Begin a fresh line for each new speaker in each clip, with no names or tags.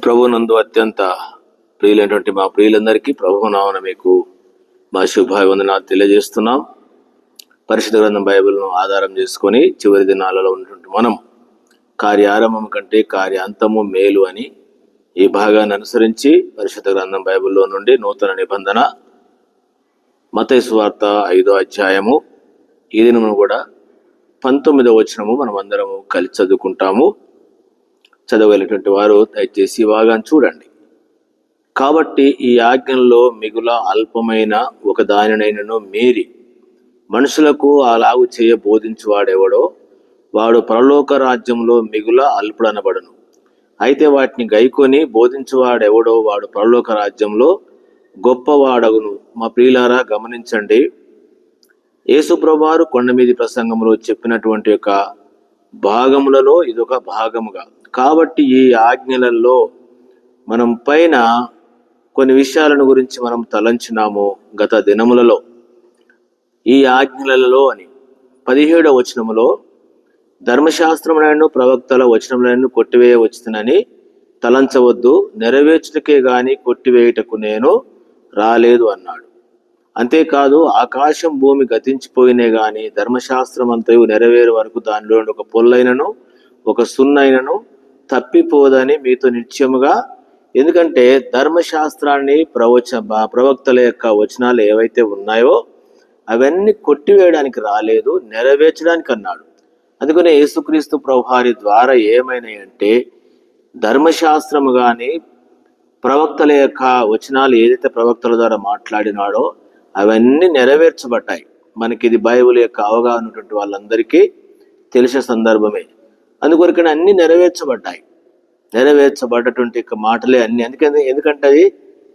ప్రభునందు అత్యంత ప్రియులైనటువంటి మా ప్రియులందరికీ ప్రభునామన మీకు మా శుభాభివందనాలు తెలియజేస్తున్నాం. పరిశుద్ధ గ్రంథం బైబిల్ను ఆధారం చేసుకొని చివరి దినాలలో ఉన్నటువంటి మనం కార్యారంభం కంటే కార్యాంతము మేలు అని ఈ భాగాన్ని అనుసరించి పరిశుద్ధ గ్రంథం బైబిల్లో నుండి నూతన నిబంధన మత్తయి సువార్త 5వ అధ్యాయము ఈ దినమును కూడా 19వ వచనము మనం అందరము కలిసి చదువుకుంటాము. చదవగలిగినటువంటి వారు దయచేసి ఈ భాగాన్ని చూడండి. కాబట్టి ఈ ఆజ్ఞల్లో మిగుల అల్పమైన ఒక దానినైనను మీరి మనుషులకు అలాగు చేయ బోధించువాడెవడో వాడు పరలోక రాజ్యంలో మిగుల అల్పుడనబడును. అయితే వాటిని గైకొని బోధించువాడెవడో వాడు పరలోక రాజ్యంలో గొప్పవాడగును. మా ప్రియులారా గమనించండి, యేసుప్రభువారు కొండ మీది ప్రసంగంలో చెప్పినటువంటి యొక్క భాగములలో ఇదొక భాగముగా. కాబట్టి ఈ ఆజ్ఞలలో మనం పైన కొన్ని విషయాలను గురించి మనం తలంచినాము గత దినములలో. ఈ ఆజ్ఞలలో అని 17వ వచనములో ధర్మశాస్త్రములను ప్రవక్తల వచనములను కొట్టివేయవచ్చునని తలంచవద్దు, నెరవేర్చుటకే గాని కొట్టివేయుటకు నేను రాలేదు అన్నాడు. అంతేకాదు, ఆకాశం భూమి గతించిపోయినే గాని ధర్మశాస్త్రం అంతయు నెరవేరు వరకు దానిలో ఒక పొల్లైనను ఒక సున్నైనను తప్పిపోదని మీతో నిశ్చయముగా. ఎందుకంటే ధర్మశాస్త్రాన్ని ప్రవక్తల యొక్క వచనాలు ఏవైతే ఉన్నాయో అవన్నీ కొట్టివేయడానికి రాలేదు, నెరవేర్చడానికి అన్నాడు. అందుకనే యేసుక్రీస్తు ప్రభువారి ద్వారా ఏమైనాయంటే ధర్మశాస్త్రము కానీ ప్రవక్తల యొక్క వచనాలు ఏదైతే ప్రవక్తల ద్వారా మాట్లాడినాడో అవన్నీ నెరవేర్చబడ్డాయి. మనకి ఇది బైబిల్ యొక్క అవగాహన ఉన్నటువంటి వాళ్ళందరికీ తెలిసే సందర్భమే. అందుకొరకనే అన్ని నెరవేర్చబడ్డాయి. నెరవేర్చబడ్డటువంటి మాటలే అన్ని. ఎందుకంటే అది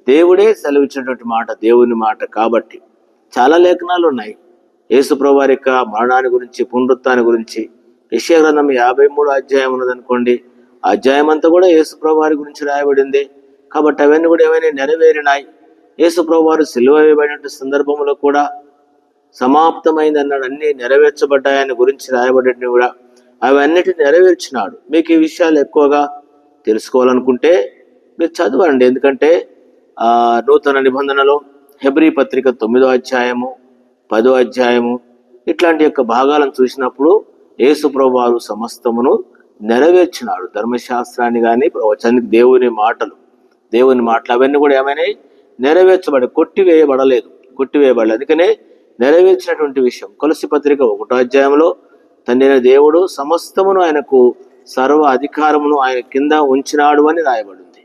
దేవుడే సెలవిచ్చినటువంటి మాట, దేవుని మాట. కాబట్టి చాలా లేఖనాలు ఉన్నాయి యేసు ప్రభువారి యొక్క మరణాన్ని గురించి, పునరుత్థానం గురించి. యెషయా గ్రంథం 53వ అధ్యాయం ఉన్నదనుకోండి, ఆ అధ్యాయం అంతా కూడా యేసు ప్రభువారి గురించి రాయబడింది. కాబట్టి అవన్నీ కూడా ఏమైనా నెరవేరినాయి. యేసు ప్రభువారు సిలువ వేయబడిన సందర్భంలో కూడా సమాప్తమైంది అన్నాడు, అన్ని నెరవేర్చబడ్డాయని గురించి రాయబడినవి కూడా అవన్నిటిని నెరవేర్చినాడు. మీకు ఈ విషయాలు ఎక్కువగా తెలుసుకోవాలనుకుంటే మీరు చదవండి. ఎందుకంటే నూతన నిబంధనలో హెబ్రీ పత్రిక 9వ అధ్యాయము 10వ అధ్యాయము ఇట్లాంటి యొక్క భాగాలను చూసినప్పుడు యేసు ప్రభువారు సమస్తమును నెరవేర్చినాడు. ధర్మశాస్త్రాన్ని కానీ ప్రవచనానికి దేవుని మాటలు అవన్నీ కూడా ఏమైనా కొట్టివేయబడలేదు. అందుకనే నెరవేర్చినటువంటి విషయం కొలస్సీ పత్రిక 1వ అధ్యాయంలో తండ్రి దేవుడు సమస్తమును ఆయనకు సర్వ అధికారమును ఆయన కింద ఉంచినాడు అని రాయబడింది.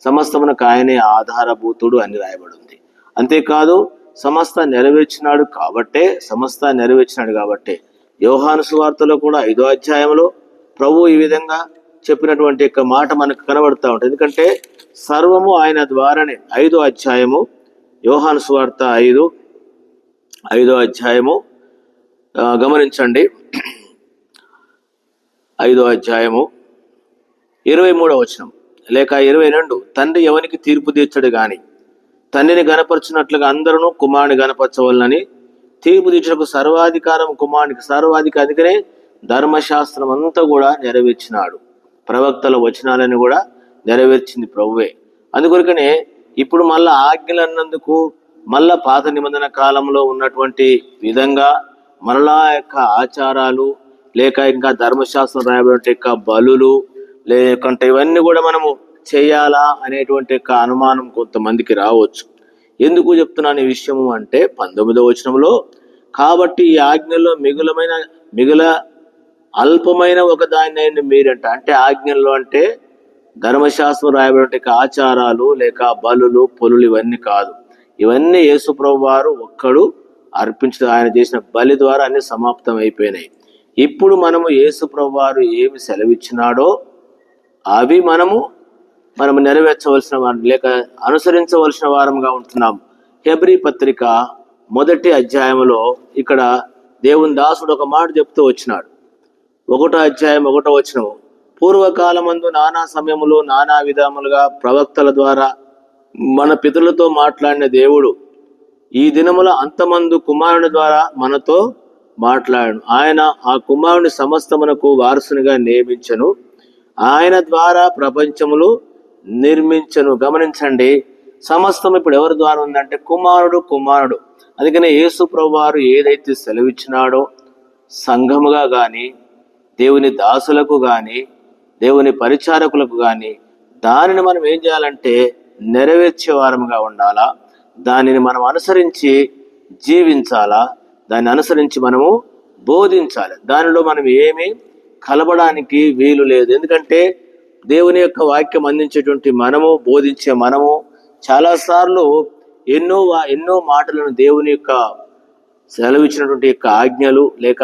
సమస్తమునకు ఆయనే ఆధారభూతుడు అని రాయబడింది. అంతేకాదు, సమస్త నెరవేర్చినాడు కాబట్టే యోహాను సువార్తలో కూడా 5వ అధ్యాయంలో ప్రభు ఈ విధంగా చెప్పినటువంటి యొక్క మాట మనకు కనబడుతూ ఉంటుంది. ఎందుకంటే సర్వము ఆయన ద్వారానే. 5వ అధ్యాయము యోహాను సువార్త 5వ అధ్యాయము గమనించండి. 5వ అధ్యాయము 23వ వచనం లేక 22. తండ్రి ఎవనికి తీర్పు తీర్చడు గాని తండ్రిని గణపరచున్నట్లుగా అందరూ కుమారుని గణపరచవలనని తీర్పు తీర్చడానికి సర్వాధికారం కుమారునికి. అందుకనే ధర్మశాస్త్రం అంతా కూడా నెరవేర్చినాడు. ప్రవక్తల వచనాలను కూడా నెరవేర్చింది ప్రభువే. అందుకొరకనే ఇప్పుడు మళ్ళా ఆజ్ఞలు అన్నందుకు మళ్ళా పాత నిబంధన కాలంలో ఉన్నటువంటి విధంగా మరలా యొక్క ఆచారాలు లేక ఇంకా ధర్మశాస్త్రం రాయబడి యొక్క బలులు లేకుంటే ఇవన్నీ కూడా మనము చేయాలా అనేటువంటి యొక్క అనుమానం కొంతమందికి రావచ్చు. ఎందుకు చెప్తున్నాను ఈ విషయము అంటే 19వ వచనంలో, కాబట్టి ఈ ఆజ్ఞల్లో మిగుల అల్పమైన ఒక దాన్ని మీరంట. అంటే ఆజ్ఞల్లో అంటే ధర్మశాస్త్రం రాయబడి ఆచారాలు లేక బలులు పొలులు ఇవన్నీ కాదు. ఇవన్నీ యేసు ప్రభువారు ఒక్కడు అర్పించడం, ఆయన చేసిన బలి ద్వారా అన్ని సమాప్తం అయిపోయినాయి. ఇప్పుడు మనము యేసు ప్రభువారు ఏమి సెలవిచ్చినాడో అవి మనము నెరవేర్చవలసిన వారు లేక అనుసరించవలసిన వారంగా ఉంటున్నాం. హెబ్రీ పత్రిక 1వ అధ్యాయంలో ఇక్కడ దేవుని దాసుడు ఒక మాట చెప్తూ వచ్చినాడు. 1వ అధ్యాయం 1వ వచనం, పూర్వకాలమందు నానా సమయములో నానా విధములుగా ప్రవక్తల ద్వారా మన పితరులతో మాట్లాడిన దేవుడు ఈ దినముల అంతమందు కుమారుని ద్వారా మనతో మాట్లాడాడు. ఆయన ఆ కుమారుని సమస్తమునకు వారసునిగా నియమించెను. ఆయన ద్వారా ప్రపంచములు నిర్మించను. గమనించండి, సమస్తం ఇప్పుడు ఎవరి ద్వారా ఉందంటే కుమారుడు. అందుకనే యేసు ప్రభువారు ఏదైతే సెలవిచ్చినాడో సంఘముగా కానీ, దేవుని దాసులకు కానీ, దేవుని పరిచారకులకు కానీ, దానిని మనం ఏం చేయాలంటే నెరవేర్చే వారముగా ఉండాలా. దానిని మనం అనుసరించి జీవించాలా. దాన్ని అనుసరించి మనము బోధించాలి. దానిలో మనం ఏమీ కలపడానికి వీలు లేదు. ఎందుకంటే దేవుని యొక్క వాక్యం అందించేటువంటి మనము, బోధించే మనము చాలాసార్లు ఎన్నో మాటలను దేవుని యొక్క సెలవిచ్చినటువంటి యొక్క ఆజ్ఞలు లేక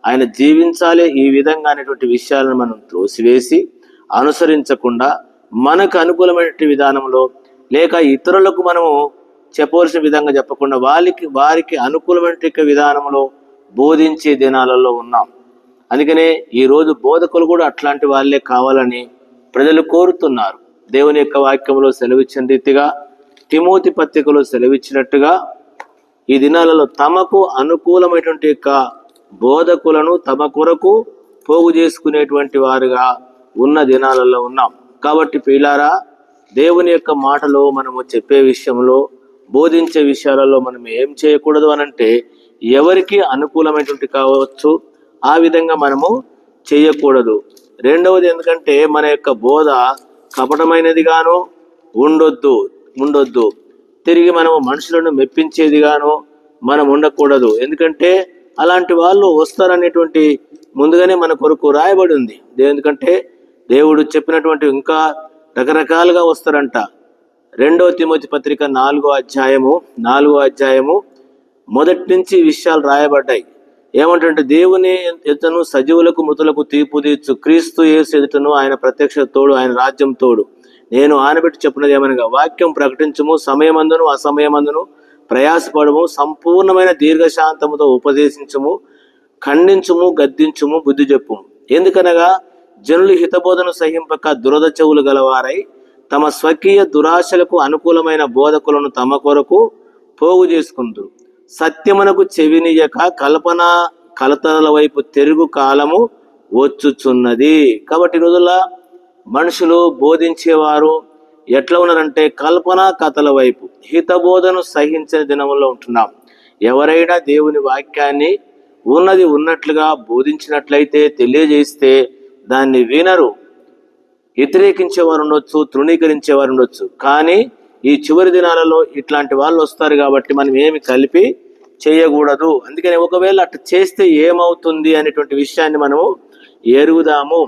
ఆయన జీవించాలి ఈ విధంగా అనేటువంటి విషయాలను మనం త్రోసివేసి అనుసరించకుండా మనకు అనుకూలమైన విధానంలో లేక ఇతరులకు మనము చెప్పవలసిన విధంగా చెప్పకుండా వారికి అనుకూలమైన విధానంలో బోధించే దినాలలో ఉన్నాం. అందుకనే ఈరోజు బోధకులు కూడా అట్లాంటి వాళ్ళే కావాలని ప్రజలు కోరుతున్నారు. దేవుని యొక్క వాక్యంలో సెలవిచ్చిన రీతిగా, తిమోతి పత్రికలో సెలవిచ్చినట్టుగా ఈ దినాలలో తమకు అనుకూలమైనటువంటి యొక్క బోధకులను తమ కొరకు పోగు చేసుకునేటువంటి వారుగా ఉన్న దినాలలో ఉన్నాం. కాబట్టి ప్రియులారా, దేవుని యొక్క మాటలో మనము చెప్పే విషయంలో, బోధించే విషయాలలో మనం ఏం చేయకూడదు అనంటే ఎవరికి అనుకూలమైనటువంటి కావచ్చు ఆ విధంగా మనము చేయకూడదు. రెండవది, ఎందుకంటే మన యొక్క బోధ కపటమైనదిగాను ఉండొద్దు. తిరిగి మనము మనుషులను మెప్పించేదిగాను మనం ఉండకూడదు. ఎందుకంటే అలాంటి వాళ్ళు వస్తారనేటువంటి ముందుగానే మన కొరకు రాయబడి ఉంది. ఎందుకంటే దేవుడు చెప్పినటువంటి ఇంకా రకరకాలుగా వస్తారంట. 2 తిమోతి పత్రిక 4వ అధ్యాయము మొదటి నుంచి విషయాలు రాయబడ్డాయి. ఏమంటే దేవుని ఎదుటను సజీవులకు మృతులకు తీర్పు తీర్చు క్రీస్తు యేసు ఎదుటను ఆయన ప్రత్యక్ష తోడు, ఆయన రాజ్యం తోడు. నేను ఆనబెట్టి చెప్పినది ఏమనగా, వాక్యం ప్రకటించుము, సమయమందును అసమయమందును ప్రయాసపడము, సంపూర్ణమైన దీర్ఘశాంతముతో ఉపదేశించుము, ఖండించుము, గద్దించుము, బుద్ధి చెప్పుము. ఎందుకనగా జనులు హితబోధను సహింపక దురద చెవులు గలవారై తమ స్వకీయ దురాశలకు అనుకూలమైన బోధకులను తమ కొరకు పోగు చేసుకుంటారు. సత్యమునకు చెవినియక కలతల వైపు తిరుగు కాలము వచ్చుచున్నది. కాబట్టి రోజుల్లో మనుషులు బోధించేవారు ఎట్లా ఉన్నారంటే కథల వైపు, హితబోధను సహించిన దినములో ఉంటున్నాం. ఎవరైనా దేవుని వాక్యాన్ని ఉన్నట్లుగా బోధించినట్లయితే, తెలియజేస్తే దాన్ని వినరు. వ్యతిరేకించేవారు ఉండొచ్చు, తృణీకరించేవారు ఉండొచ్చు. కానీ ఈ చివరి దినాలలో ఇట్లాంటి వాళ్ళు వస్తారు కాబట్టి మనం ఏమి కలిపి చేయకూడదు. అందుకని ఒకవేళ అట్లా చేస్తే ఏమవుతుంది అనేటువంటి విషయాన్ని మనము ఎరుగుదాము.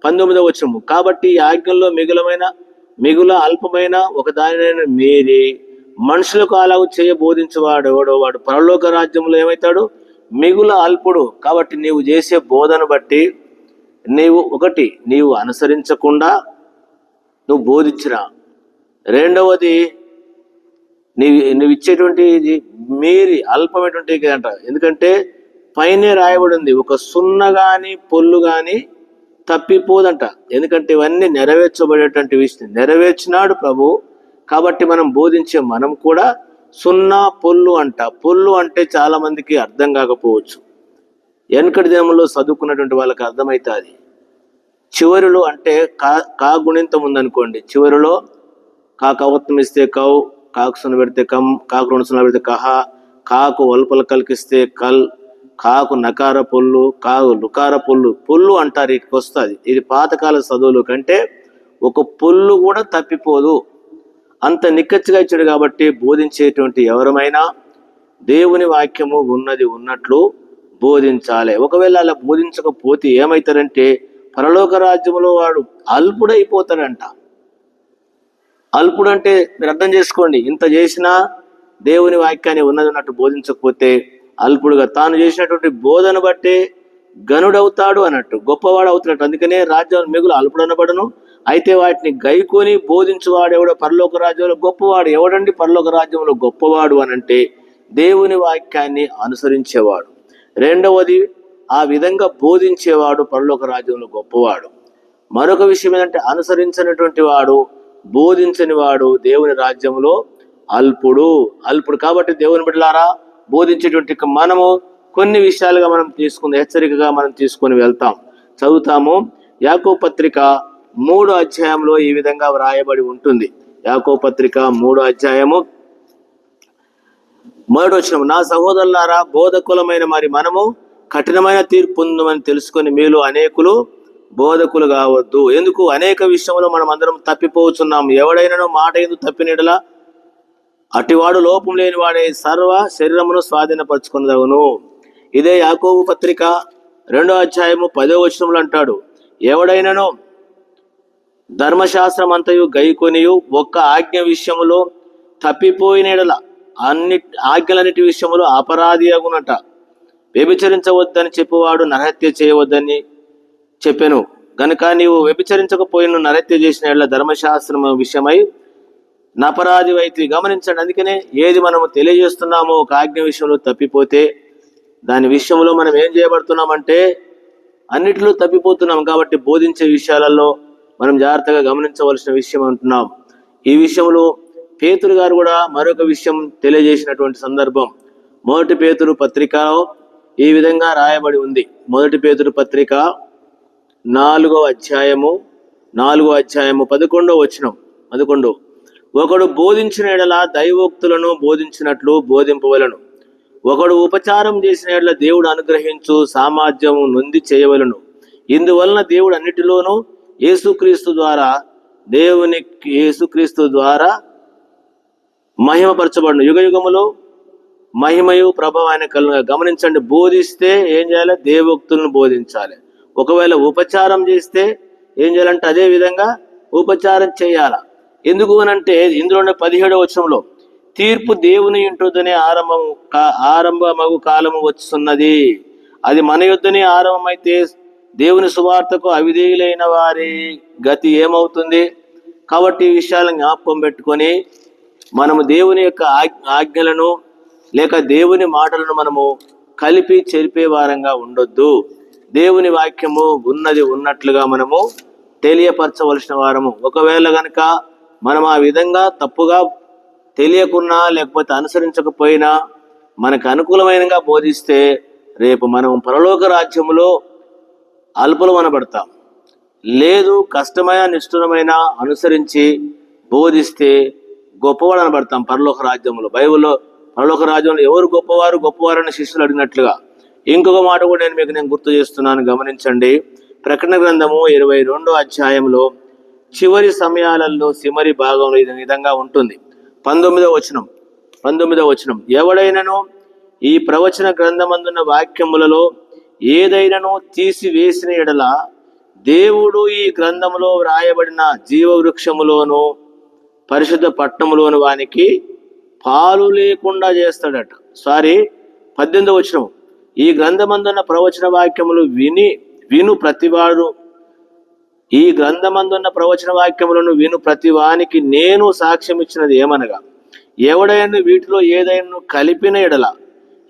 19వ వచనము, కాబట్టి ఈ ఆజ్ఞల్లో మిగుల అల్పమైన ఒక దానిని మీరి మనుషులకు అలాగూ బోధించేవాడు ఎవడో వాడు పరలోక రాజ్యంలో ఏమవుతాడు? మిగుల అల్పుడు. కాబట్టి నీవు చేసే బోధను బట్టి నీవు అనుసరించకుండా నువ్వు బోధించినా, రెండవది నువ్వు ఇచ్చేటువంటి మీరి అల్పమైనటువంటి అంట. ఎందుకంటే పైనే రాయబడి ఉంది, ఒక సున్న గాని పొల్లు గాని తప్పిపోదంట. ఎందుకంటే ఇవన్నీ నెరవేర్చబడేటువంటి విషయం నెరవేర్చినాడు ప్రభు. కాబట్టి మనం బోధించే మనం కూడా సున్నా పొల్లు అంట. పొల్లు అంటే చాలా మందికి అర్థం కాకపోవచ్చు. వెనకటి దినంలో చదువుకున్నటువంటి వాళ్ళకి అర్థమవుతుంది. చివరిలో అంటే కాగుణింతం ఉందనుకోండి, చివరిలో కాకవత్వం ఇస్తే కౌ, కాకు సున్న పెడితే కమ్, కాకు 2 సున్నా పెడితే కహ, కాకు వల్పలు కలికిస్తే కల్, కాకు నకార పొల్లు, కాకు లుకార పొల్లు అంటారు. ఇటుకు వస్తుంది. ఇది పాతకాల చదువులు కంటే ఒక పొల్లు కూడా తప్పిపోదు. అంత నిక్కచ్చిగా ఇచ్చాడు. కాబట్టి బోధించేటువంటి ఎవరమైనా దేవుని వాక్యము ఉన్నట్లు బోధించాలి. ఒకవేళ అలా బోధించకపోతే ఏమవుతారంటే పరలోక రాజ్యంలో వాడు అల్పుడైపోతాడంట. అల్పుడు అంటే మీరు అర్థం చేసుకోండి, ఇంత చేసినా దేవుని వాక్యాన్ని ఉన్నట్టు బోధించకపోతే అల్పుడుగా, తాను చేసినటువంటి బోధన బట్టే గనుడవుతాడు అన్నట్టు, గొప్పవాడు అవుతున్నట్టు. అందుకనే రాజ్యం మిగులు అల్పుడు అనబడను. అయితే వాటిని గైకొని బోధించువాడు ఎవడో పరలోక రాజ్యంలో గొప్పవాడు. ఎవడండి పరలోక రాజ్యంలో గొప్పవాడు అనంటే దేవుని వాక్యాన్ని అనుసరించేవాడు. రెండవది, ఆ విధంగా బోధించేవాడు పరలోక రాజ్యంలో గొప్పవాడు. మరొక విషయం ఏంటంటే అనుసరించినటువంటి వాడు, బోధించని వాడు దేవుని రాజ్యంలో అల్పుడు. కాబట్టి దేవుని బిడ్డలారా, బోధించేటువంటి మనము కొన్ని విషయాలుగా మనం హెచ్చరికగా మనం తీసుకొని వెళ్తాం. చదువుతాము. యాకోబు పత్రిక 3వ అధ్యాయంలో ఈ విధంగా వ్రాయబడి ఉంటుంది. యాకోబు పత్రిక 3వ అధ్యాయము 1వ వచనం, నా సహోదరులారా, బోధకులమైన మరి మనము కఠినమైన తీర్పు పొందమని తెలుసుకొని మీలో అనేకులు బోధకులు కావద్దు. ఎందుకు? అనేక విషయంలో మనం అందరం తప్పిపోతున్నాం. ఎవడైనా మాట ఎందుకు తప్పినడలా అటివాడు లోపం లేని వాడే సర్వ శరీరమును స్వాధీనపరచుకున్నదవును. ఇదే యాకోబు పత్రిక 2వ అధ్యాయము 10వ వచనంలో అంటాడు, ఎవడైనాను ధర్మశాస్త్రం అంతయు గైకొనియు ఒక్క ఆజ్ఞ విషయములో తప్పిపోయినడల అన్ని ఆజ్ఞలన్నిటి విషయములో అపరాధి అగునట. వ్యభిచరించవద్దని చెప్పువాడు నరహత్య చేయవద్దని చెప్పెను గనుక నీవు వ్యభిచరించకపోయిన నరహత్య చేసిన ధర్మశాస్త్రం విషయమై నపరాధి వైతి. గమనించండి. అందుకనే ఏది మనము తెలియజేస్తున్నామో ఒక ఆజ్ఞ విషయంలో తప్పిపోతే దాని విషయంలో మనం ఏం చేయబడుతున్నామంటే అన్నిటిలో తప్పిపోతున్నాం. కాబట్టి బోధించే విషయాలలో మనం జాగ్రత్తగా గమనించవలసిన విషయం అంటున్నాం. ఈ విషయంలో పేతురు గారు కూడా మరొక విషయం తెలియజేసినటువంటి సందర్భం 1 పేతురు పత్రికలో ఈ విధంగా రాయబడి ఉంది. 1 పేతురు పత్రిక 4వ అధ్యాయము 11వ వచనం. 11, ఒకడు బోధించిన ఎడల దైవోక్తులను బోధించినట్లు బోధింపవలను. ఒకడు ఉపచారం చేసిన ఎడల దేవుడు అనుగ్రహించు సామర్థ్యము నొంది చేయవలను. ఇందువలన దేవుడు అన్నిటిలోనూ యేసుక్రీస్తు ద్వారా మహిమపరచబడును. యుగ యుగములో మహిమయు ప్రభావాన్ని కలుగును. గమనించండి. బోధిస్తే ఏం చేయాలి? దేవోక్తులను బోధించాలి. ఒకవేళ ఉపచారం చేస్తే ఏం చేయాలంటే అదే విధంగా ఉపచారం చేయాల. ఎందుకు అనంటే ఇందులోనే 17వ వచనంలో తీర్పు దేవుని ఇంటుదనే ఆరంభమగు కాలము వస్తున్నది. అది మన యుద్ధనే ఆరంభమైతే దేవుని సువార్తకు అవిధేయులైన వారి గతి ఏమవుతుంది? కాబట్టి ఈ విషయాలను జ్ఞాపకం పెట్టుకొని మనము దేవుని యొక్క ఆజ్ఞలను లేక దేవుని మాటలను మనము కలిపి చెరిపే వారంగా ఉండొద్దు. దేవుని వాక్యము ఉన్నది ఉన్నట్లుగా మనము తెలియపరచవలసిన వారము. ఒకవేళ గనక మనం ఆ విధంగా తప్పుగా తెలియకున్నా లేకపోతే అనుసరించకపోయినా మనకు అనుకూలమైనగా బోధిస్తే రేపు మనం పరలోక రాజ్యములో అల్పులు అనబడతాం. లేదు కష్టమైన నిష్ఠురమైన అనుసరించి బోధిస్తే గొప్పవాడు అనబడతాం పరలోక రాజ్యంలో. బైబిల్లో పరలోక రాజ్యంలో ఎవరు గొప్పవారు అని శిష్యులు అడిగినట్లుగా. ఇంకొక మాట కూడా నేను గుర్తు చేస్తున్నాను, గమనించండి. ప్రకటన గ్రంథము 22వ అధ్యాయంలో చివరి సమయాలలో సిమరి భాగంలో ఈ విధంగా ఉంటుంది. 19వ వచనం, ఎవడైనను ఈ ప్రవచన గ్రంథమందున్న వాక్యములలో ఏదైనాను తీసివేసిన ఎడల దేవుడు ఈ గ్రంథములో వ్రాయబడిన జీవవృక్షములోను పరిశుద్ధ పట్టణములోను వానికి పాలు లేకుండా చేస్తాడట. 18వ వచనం, ఈ గ్రంథమందున్న ప్రవచన వాక్యములు విను ప్రతివాడు ఈ గ్రంథమందున్న ప్రవచన వాక్యములను విను ప్రతివానికి నేను సాక్ష్యం ఇచ్చినది ఏమనగా, ఎవడైనా వీటిలో ఏదైనా కలిపిన ఎడల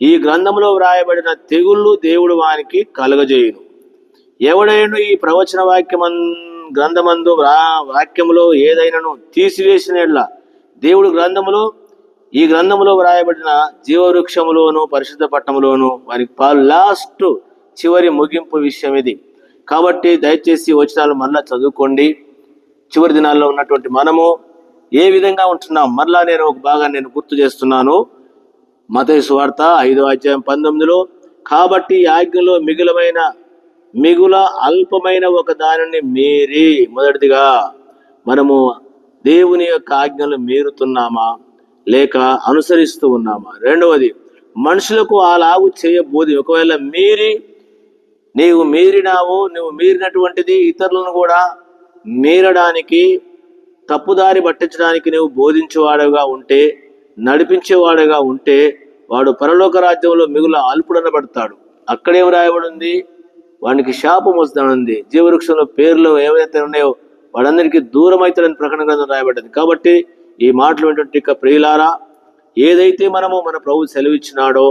ఈ గ్రంథములో వ్రాయబడిన తెగుళ్ళు దేవుడు వానికి కలుగజేయును. ఎవడైనా ఈ ప్రవచన గ్రంథమందు వాక్యములో ఏదైనాను తీసివేసిన ఎడల దేవుడు ఈ గ్రంథములో వ్రాయబడిన జీవవృక్షములోను పరిశుద్ధ పట్టణములోను వారికి లాస్ట్ చివరి ముగింపు విషయం ఇది. కాబట్టి దయచేసి వచనాలు మరలా చదువుకోండి. చివరి దినాల్లో ఉన్నటువంటి మనము ఏ విధంగా ఉంటున్నాం మరలా నేను ఒక భాగాన్ని నేను గుర్తు చేస్తున్నాను. మత్తయి సువార్త 5వ అధ్యాయం 19లో, కాబట్టి ఆజ్ఞలో మిగుల అల్పమైన ఒక దానిని మీరి, మొదటిదిగా మనము దేవుని యొక్క ఆజ్ఞలు మీరుతున్నామా లేక అనుసరిస్తూ ఉన్నామా? రెండవది, మనుషులకు అలాగు చేయబోది. ఒకవేళ నీవు మీరినటువంటిది ఇతరులను కూడా మీరడానికి తప్పుదారి పట్టించడానికి నువ్వు బోధించేవాడుగా ఉంటే, నడిపించేవాడుగా ఉంటే వాడు పరలోక రాజ్యంలో మిగుల అల్పుడనబడతాడు. అక్కడేం రాయబడి ఉంది? వానికి శాపం వస్తుందనుంది. జీవవృక్షంలో పేర్లు ఏవైతే ఉన్నాయో వాడందరికీ దూరం అవుతాడని ప్రకటన గ్రంథం రాయబడ్డది. కాబట్టి ఈ మాటలు ఏంటంటే, ఇక ప్రియులారా, ఏదైతే మనము మన ప్రభు సెలవిచ్చినాడో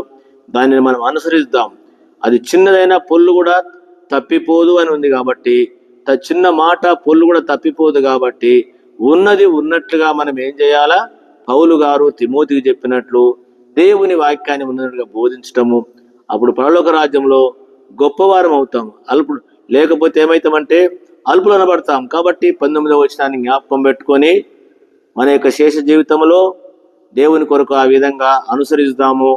దానిని మనం అనుసరిద్దాం. అది చిన్నదైనా పొల్లు కూడా తప్పిపోదు అని ఉంది. కాబట్టి చిన్న మాట పొల్లు కూడా తప్పిపోదు. కాబట్టి ఉన్నది ఉన్నట్లుగా మనం ఏం చేయాలా? పౌలు గారు తిమోతికి చెప్పినట్లు దేవుని వాక్యాన్ని ఉన్నట్టుగా బోధించటము. అప్పుడు పరలోక రాజ్యంలో గొప్పవారం అవుతాం. లేకపోతే ఏమవుతామంటే అల్పులు అనబడతాం. కాబట్టి 19వ వచనాన్ని జ్ఞాపకం పెట్టుకొని మన యొక్క శేష జీవితంలో దేవుని కొరకు ఆ విధంగా అనుసరిస్తాము,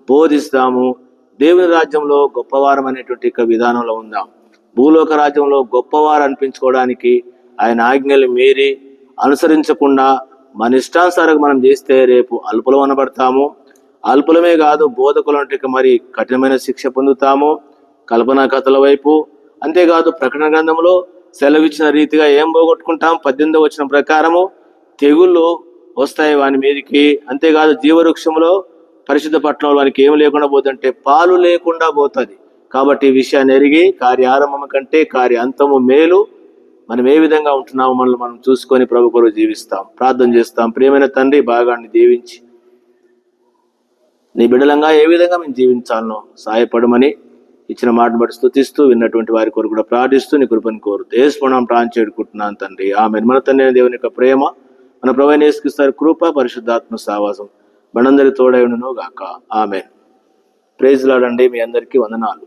బోధిస్తాము. దేవుని రాజ్యంలో గొప్పవారం అనేటువంటి విధానంలో ఉందాం. భూలోక రాజ్యంలో గొప్పవారు అనిపించుకోవడానికి ఆయన ఆజ్ఞలు మీరి అనుసరించకుండా మన ఇష్టానుసారం మనం చేస్తే రేపు అల్పులం అనబడతాము. అల్పులమే కాదు, బోధకులు అంటే మరి కఠినమైన శిక్ష పొందుతాము. కల్పనా కథల వైపు, అంతేకాదు ప్రకటన గ్రంథంలో సెలవిచ్చిన రీతిగా ఏం పోగొట్టుకుంటాం? 18వ వచనం ప్రకారము తెగుళ్ళు వస్తాయి వాని మీదికి. అంతేకాదు జీవవృక్షంలో పరిశుద్ధ పట్టణంలో వానికి ఏమి లేకుండా పోతుంటే పాలు లేకుండా పోతుంది. కాబట్టి ఈ విషయాన్ని ఎరిగి కార్యారంభం కంటే కార్య అంతము మేలు. మనం ఏ విధంగా ఉంటున్నామో మనల్ని మనం చూసుకొని ప్రభు కొరకు జీవిస్తాం. ప్రార్థన చేస్తాం. ప్రియమైన తండ్రి, భాగాన్ని దీవించి నీ బిడ్డలంగా ఏ విధంగా మేము జీవించాలనో సహాయపడమని ఇచ్చిన మాట బట్టి స్తుతిస్తూ విన్నటువంటి వారి కొరకు కూడా ప్రార్థిస్తూ నీ కృపను కోరుతూ ఏసుపణం ప్రార్థన చేడుకుంటున్నాను తండ్రి. ఆమేన్. మన తండ్రి దేవుని యొక్క ప్రేమ, మన ప్రభువైన యేసుక్రీస్తు కృప, పరిశుద్ధాత్మ సహవాసం మనందరి తోడై ఉండును గాక. ఆమేన్. ప్రైజ్ లార్డ్ అండి. మీ అందరికీ వందనాలు.